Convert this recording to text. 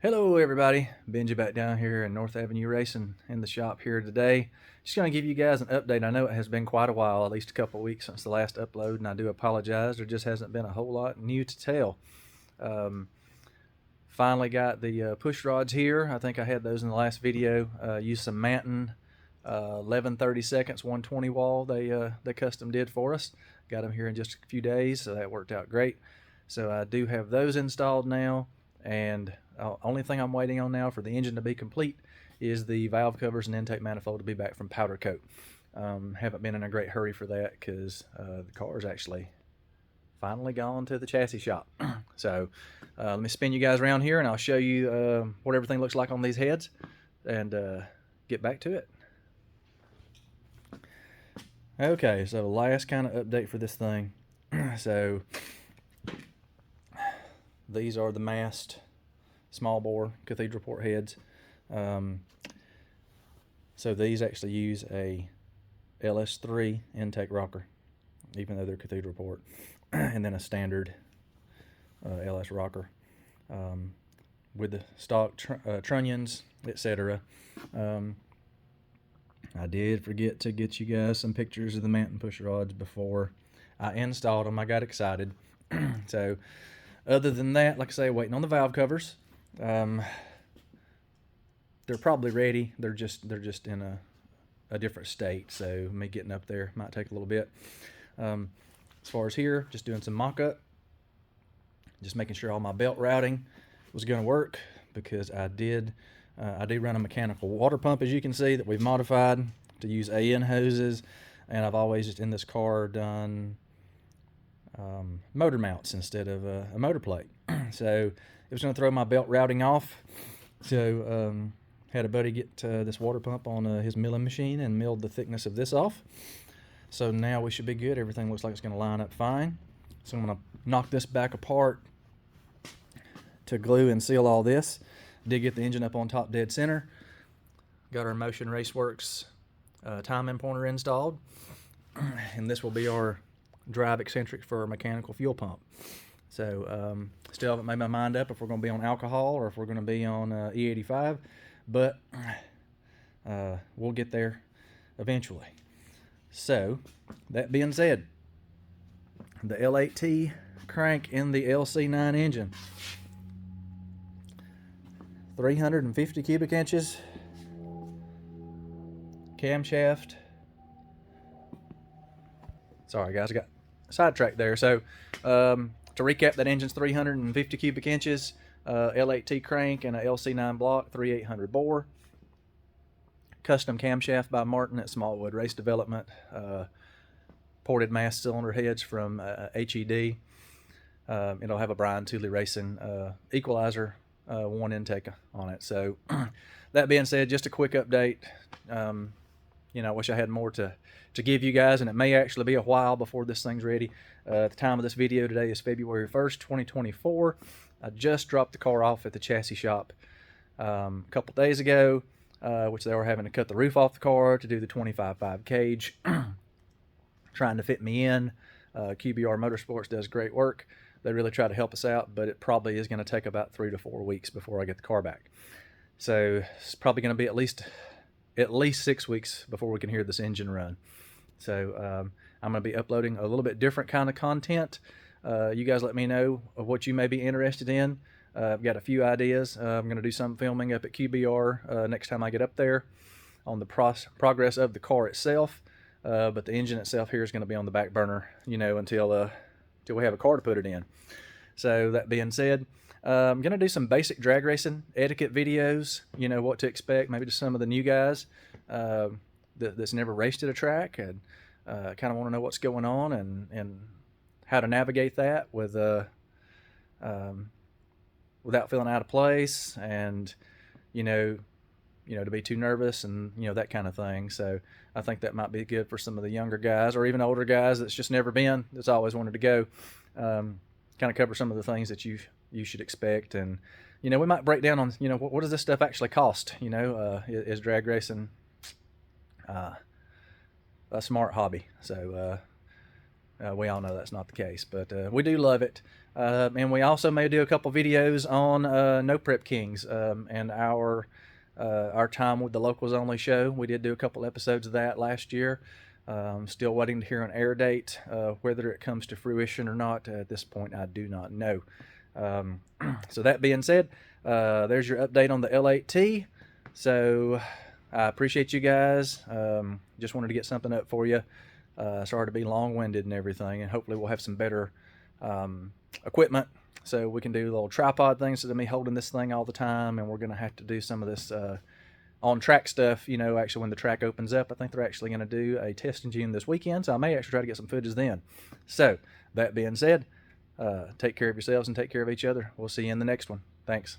Hello everybody, Benji back down here in North Avenue Racing in the shop here today. Just going to give you guys an update. I know it has been quite a while, at least a couple of weeks since the last upload, and I do apologize. There just hasn't been a whole lot new to tell. Um, Finally got the push rods here. I think I had those in the last video. Used some Manton 11/32 120 wall they custom did for us. Got them here in just a few days, so that worked out great. So I do have those installed now, and only thing I'm waiting on now for the engine to be complete is the valve covers and intake manifold to be back from powder coat. Haven't been in a great hurry for that because the car's actually finally gone to the chassis shop. So let me spin you guys around here and I'll show you what everything looks like on these heads and get back to it. Okay, so last kind of update for this thing. So these are the mast small bore cathedral port heads. So these actually use a LS3 intake rocker, even though they're cathedral port, and then a standard LS rocker with the stock trunnions, etc. I did forget to get you guys some pictures of the Manton push rods before I installed them. I got excited. So other than that, like I say, waiting on the valve covers. They're probably ready. They're just in a different state, so me getting up there might take a little bit. As far as here, just doing some mock-up, just making sure all my belt routing was going to work, because I do run a mechanical water pump, as you can see, that we've modified to use AN hoses, and I've always just in this car done motor mounts instead of a motor plate. So it was going to throw my belt routing off. So had a buddy get this water pump on his milling machine and milled the thickness of this off. So now we should be good. Everything looks like it's going to line up fine. So I'm going to knock this back apart to glue and seal all this. Did get the engine up on top dead center. Got our Motion Raceworks timing pointer installed. And this will be our drive eccentric for our mechanical fuel pump. So still haven't made my mind up if we're going to be on alcohol or if we're going to be on E85, but we'll get there eventually. So that being said, the L8T crank in the LC9 engine, 350 cubic inches, camshaft. Sorry guys, I got sidetracked there. So to recap, that engine's 350 cubic inches, L8T crank and a LC9 block, 3800 bore. Custom camshaft by Martin at Smallwood Race Development. Ported mass cylinder heads from HED. It'll have a Brian Tooley Racing equalizer, one intake on it. So that being said, just a quick update. I wish I had more to give you guys, and it may actually be a while before this thing's ready. The time of this video today is February 1st, 2024. I just dropped the car off at the chassis shop a couple days ago, which they were having to cut the roof off the car to do the 25.5 cage, trying to fit me in. QBR Motorsports does great work. They really try to help us out, but it probably is going to take about 3 to 4 weeks before I get the car back. So it's probably going to be at least 6 weeks before we can hear this engine run. So I'm going to be uploading a little bit different kind of content. You guys let me know of what you may be interested in. I've got a few ideas. I'm going to do some filming up at QBR next time I get up there on the progress of the car itself. But the engine itself here is going to be on the back burner, until we have a car to put it in. So that being said, I'm going to do some basic drag racing etiquette videos, what to expect, maybe to some of the new guys that's never raced at a track and kind of want to know what's going on and how to navigate that with without feeling out of place and, to be too nervous and, that kind of thing. So I think that might be good for some of the younger guys or even older guys that's just never been, that's always wanted to go. Kind of cover some of the things that you should expect. And, we might break down on, what does this stuff actually cost? Is drag racing a smart hobby? So we all know that's not the case, but we do love it. And we also may do a couple videos on No Prep Kings and our time with the Locals Only show. We did do a couple episodes of that last year. Still waiting to hear an air date. Whether it comes to fruition or not, at this point, I do not know. So that being said, there's your update on the L8T. So I appreciate you guys. Just wanted to get something up for you. Sorry to be long-winded and everything, and hopefully we'll have some better equipment so we can do little tripod things instead of me holding this thing all the time. And we're going to have to do some of this on track stuff, you know, actually when the track opens up. I think they're actually going to do a test in June this weekend, so I may actually try to get some footage then. So that being said, take care of yourselves and take care of each other. We'll see you in the next one. Thanks.